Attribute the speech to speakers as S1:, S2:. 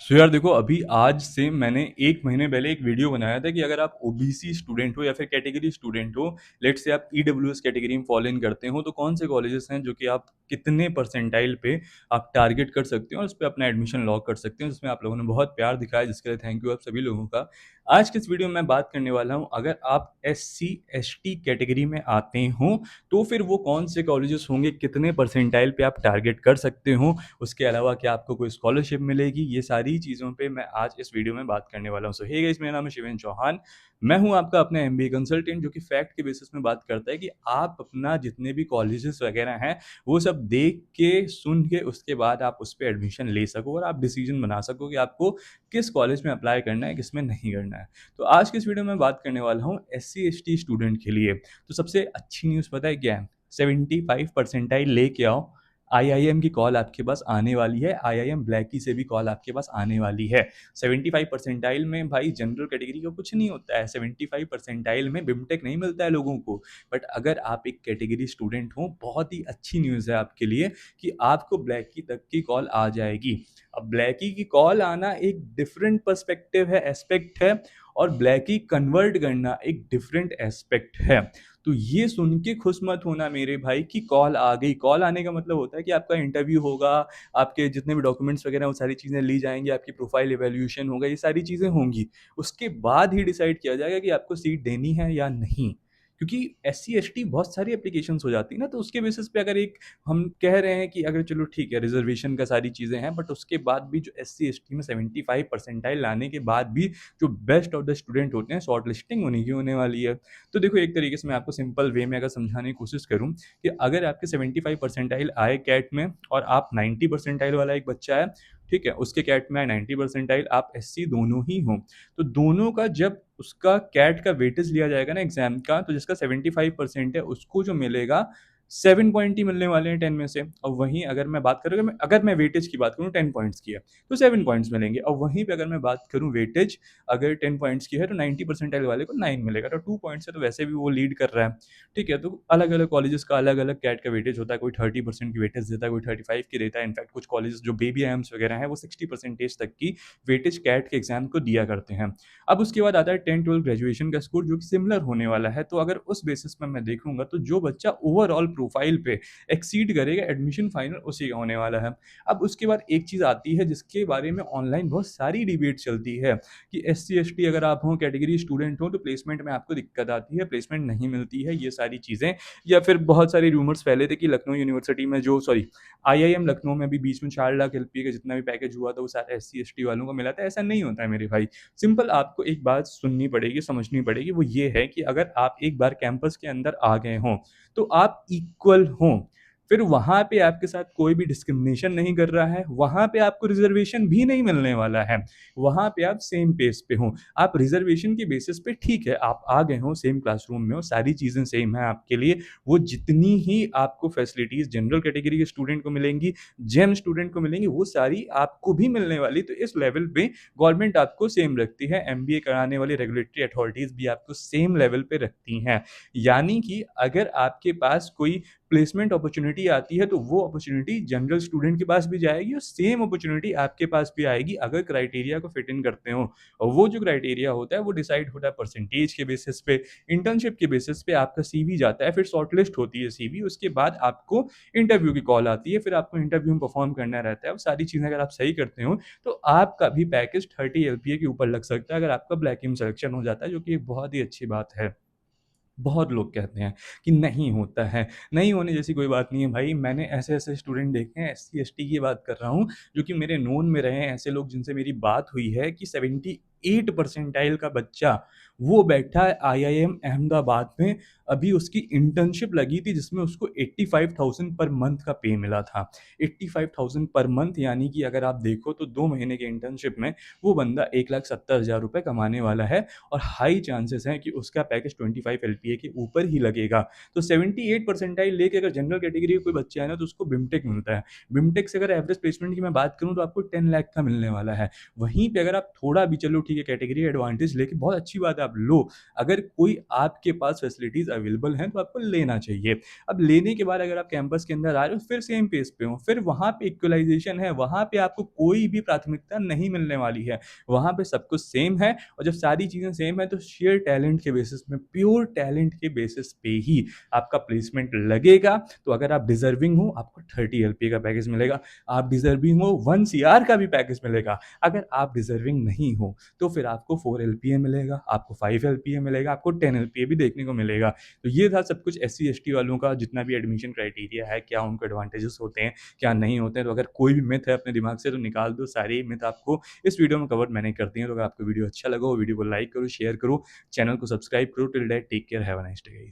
S1: सो यार देखो, अभी आज से मैंने 1 महीने पहले एक वीडियो बनाया था कि अगर आप ओबीसी स्टूडेंट हो या फिर कैटेगरी स्टूडेंट हो, लेट्स से आप ईडब्ल्यूएस कैटेगरी में फॉलो इन करते हो, तो कौन से कॉलेजेस हैं जो कि आप कितने परसेंटाइल पे आप टारगेट कर सकते हो और उस पे अपना एडमिशन लॉक कर सकते हो, जिसमें आप लोगों ने बहुत प्यार दिखाया, जिसके लिए थैंक यू आप सभी लोगों का। आज के इस वीडियो में मैं बात करने वाला हूँ, अगर आप एससी/एसटी कैटेगरी में आते हो, तो फिर वो कौन से कॉलेजेस होंगे, कितने परसेंटाइल पे आप टारगेट कर सकते हो, उसके अलावा क्या आपको कोई स्कॉलरशिप मिलेगी, ये सारी चीज़ों पे मैं आज इस वीडियो में बात करने वाला हूँ। सो हे गाइस, मेरा नाम है शिवेन चौहान। मैं हूँ आपका अपना एमबीए कंसल्टेंट, जो कि फैक्ट के बेसिस में बात करता है कि आप अपना जितने भी कॉलेजेस वगैरह हैं, वो सब देख के, सुन के, उसके बाद आप उस पे एडमिशन ले सको और आप डिसीजन बना सको कि आपको किस कॉलेज में अप्लाई करना है, किस में नहीं करना है। तो आज की इस वीडियो में बात करने वाला हूँ एससी/एसटी स्टूडेंट के लिए। तो सबसे अच्छी न्यूज़ पता है क्या है? 75 परसेंटाइल लेके आओ, आईआईएम की कॉल आपके पास आने वाली है, आईआईएम ब्लैकी से भी कॉल आपके पास आने वाली है। 75 परसेंटाइल में भाई जनरल कैटेगरी का कुछ नहीं होता है, 75 परसेंटाइल में बिमटेक नहीं मिलता है लोगों को। बट अगर आप एक कैटेगरी स्टूडेंट हो, बहुत ही अच्छी न्यूज़ है आपके लिए कि आपको ब्लैकी तक की कॉल आ जाएगी। अब ब्लैकी की कॉल आना एक डिफरेंट पर्सपेक्टिव है, एस्पेक्ट है, और ब्लैकी कन्वर्ट करना एक डिफरेंट एस्पेक्ट है। तो ये सुन के खुश मत होना मेरे भाई कि कॉल आ गई। कॉल आने का मतलब होता है कि आपका इंटरव्यू होगा, आपके जितने भी डॉक्यूमेंट्स वगैरह वो सारी चीज़ें ली जाएंगी, आपकी प्रोफाइल इवैल्यूएशन होगा, ये सारी चीज़ें होंगी। उसके बाद ही डिसाइड किया जाएगा कि आपको सीट देनी है या नहीं। क्योंकि एस सी एस टी बहुत सारी एप्लीकेशंस हो जाती है ना, तो उसके बेसिस पे अगर एक हम कह रहे हैं कि अगर चलो ठीक है, रिजर्वेशन का सारी चीज़ें हैं, बट उसके बाद भी जो एस सी एस टी में 75 परसेंटाइल लाने के बाद भी जो बेस्ट ऑफ द स्टूडेंट होते हैं, शॉर्ट लिस्टिंग उन्हीं की होने वाली है। तो देखो, एक तरीके से मैं आपको सिंपल वे में अगर समझाने की कोशिश करूँ कि अगर आपके 75 परसेंटाइल आए कैट में और आप 90 परसेंटाइल वाला एक बच्चा है, ठीक है, उसके कैट में आए 90 परसेंटाइल, आप एससी दोनों ही हो, तो दोनों का जब उसका कैट का वेटेज लिया जाएगा ना एग्जाम का, तो जिसका 75% है उसको जो मिलेगा 7 पॉइंट ही मिलने वाले हैं 10 में से। और वहीं अगर मैं बात करूँ, अगर मैं वेटेज की बात करूँ 10 पॉइंट्स की है, तो 7 पॉइंट्स मिलेंगे। और वहीं पे अगर मैं बात करूँ वेटेज, अगर 10 पॉइंट्स की है तो 90 परसेंटाइल वाले को 9 मिलेगा, तो 2 पॉइंट्स है, तो वैसे भी वो लीड कर रहा है। ठीक है, तो अलग अलग कॉलेजेस का अलग अलग कैट का वेटेज होता है, कोई 30% की वेटेज देता है, कोई 35 की देता है। इनफैक्ट कुछ कॉलेजेस जो बेबी एम्स वगैरह हैं, वो 60% तक की वेटेज कैट के एग्जाम को दिया करते हैं। अब उसके बाद आता है 10-12 ग्रेजुएशन का स्कोर, जो कि सिमिलर होने वाला है। तो अगर उस बेसिस पर मैं देखूंगा, तो जो बच्चा ओवरऑल प्रोफाइल पे एक्सीड करेगा, एडमिशन फाइनल उसी का होने वाला है। अब उसके बाद एक चीज़ आती है जिसके बारे में ऑनलाइन बहुत सारी डिबेट चलती है कि एस सी एस टी अगर आप हो, कैटेगरी स्टूडेंट हो, तो प्लेसमेंट में आपको दिक्कत आती है, प्लेसमेंट नहीं मिलती है, ये सारी चीज़ें। या फिर बहुत सारे रूमर्स फैले थे कि लखनऊ यूनिवर्सिटी में जो सॉरी आईआईएम लखनऊ में भी बीच में 4 लाख एलपीए का जितना भी पैकेज हुआ था, वो सारा एस सी एस टी वालों को मिला था। ऐसा नहीं होता है मेरे भाई। सिंपल आपको एक बात सुननी पड़ेगी, समझनी पड़ेगी, वो ये है कि अगर आप एक बार कैंपस के अंदर आ गए हों, तो आप इक्वल हों। फिर वहाँ पे आपके साथ कोई भी डिस्क्रिमिनेशन नहीं कर रहा है, वहाँ पे आपको रिजर्वेशन भी नहीं मिलने वाला है, वहाँ पे आप सेम पेज पे हो। आप रिजर्वेशन के बेसिस पे ठीक है, आप आ गए हो, सेम क्लासरूम में हो, सारी चीज़ें सेम है आपके लिए, वो जितनी ही आपको फैसिलिटीज़ जनरल कैटेगरी के स्टूडेंट को मिलेंगी, जेम स्टूडेंट को मिलेंगी, वो सारी आपको भी मिलने वाली। तो इस लेवल पे गवर्नमेंट आपको सेम रखती है, एमबीए कराने वाली रेगुलेटरी अथॉरिटीज़ भी आपको सेम लेवल पे रखती हैं। यानी कि अगर आपके पास कोई प्लेसमेंट अपॉर्चुनिटी आती है, तो वो अपॉर्चुनिटी जनरल स्टूडेंट के पास भी जाएगी और सेम अपॉर्चुनिटी आपके पास भी आएगी, अगर क्राइटेरिया को फिट इन करते हो। और वो जो क्राइटेरिया होता है, वो डिसाइड होता है परसेंटेज के बेसिस पे, इंटर्नशिप के बेसिस पे आपका सीवी जाता है, फिर शॉर्टलिस्ट होती है सीवी, उसके बाद आपको इंटरव्यू की कॉल आती है, फिर आपको इंटरव्यू में परफॉर्म करना रहता है। वो सारी चीज़ें अगर आप सही करते हो, तो आपका भी पैकेज 30 एलपीए के ऊपर लग सकता है, अगर आपका ब्लैक में सिलेक्शन हो जाता है, जो कि एक बहुत ही अच्छी बात है। बहुत लोग कहते हैं कि नहीं होता है, नहीं होने जैसी कोई बात नहीं है भाई। मैंने ऐसे-ऐसे स्टूडेंट देखे हैं, एससी-एसटी की बात कर रहा हूँ, जो कि मेरे नोन में रहे हैं, ऐसे लोग जिनसे मेरी बात हुई है कि 78 परसेंटाइल का बच्चा, वो बैठा है आईआईएम अहमदाबाद में, अभी उसकी इंटर्नशिप लगी थी जिसमें उसको 85,000 पर मंथ का पे मिला था। 85,000 पर मंथ, यानी कि अगर आप देखो तो 2 महीने की इंटर्नशिप में वो बंदा 1,70,000 रुपए कमाने वाला है, और हाई चांसेस हैं कि उसका पैकेज 25 एलपीए के ऊपर ही लगेगा। तो 78 परसेंटाइल लेके अगर जनरल कैटेगरी का कोई बच्चा है ना, तो उसको बिमटेक मिलता है। बिमटेक से अगर एवरेज प्लेसमेंट की मैं बात करूँ, तो आपको 10 लाख का मिलने वाला है। वहीं पे अगर आप थोड़ा भी चलो ठीक है, कैटेगरी एडवांटेज लेके बहुत अच्छी बात है, आप लो। अगर कोई आपके पास फैसिलिटीज़ अवेलेबल हैं, तो आपको लेना चाहिए। अब लेने के बाद अगर आप कैंपस के अंदर आ रहे हो, फिर सेम पेस पे हो, फिर वहाँ पे इक्वलाइज़ेशन है, वहाँ पे आपको कोई भी प्राथमिकता नहीं मिलने वाली है। वहाँ पे सब कुछ सेम है, और जब सारी चीज़ें सेम है, तो शेयर टैलेंट के बेसिस में, प्योर टैलेंट के बेसिस पे ही आपका प्लेसमेंट लगेगा। तो अगर आप डिज़र्विंग हो, आपको 30 एलपीए का पैकेज मिलेगा। आप डिज़र्विंग हो, 1 सीआर का भी पैकेज मिलेगा। अगर आप डिज़र्विंग नहीं हो, तो फिर आपको 4 एलपीए मिलेगा, आपको 5 एलपीए मिलेगा, आपको 10 एलपीए भी देखने को मिलेगा। तो ये था सब कुछ एससी एसटी वालों का, जितना भी एडमिशन क्राइटेरिया है, क्या उनको एडवांटेजेस होते हैं, क्या नहीं होते हैं। तो अगर कोई भी मिथ है अपने दिमाग से, तो निकाल दो। सारे ही मिथ आपको इस वीडियो में कवर मैंने कर दिए हैं। तो अगर आपको वीडियो अच्छा लगा हो, वीडियो को लाइक करो, शेयर करो, चैनल को सब्सक्राइब करो। Till that take care, have a nice day guys.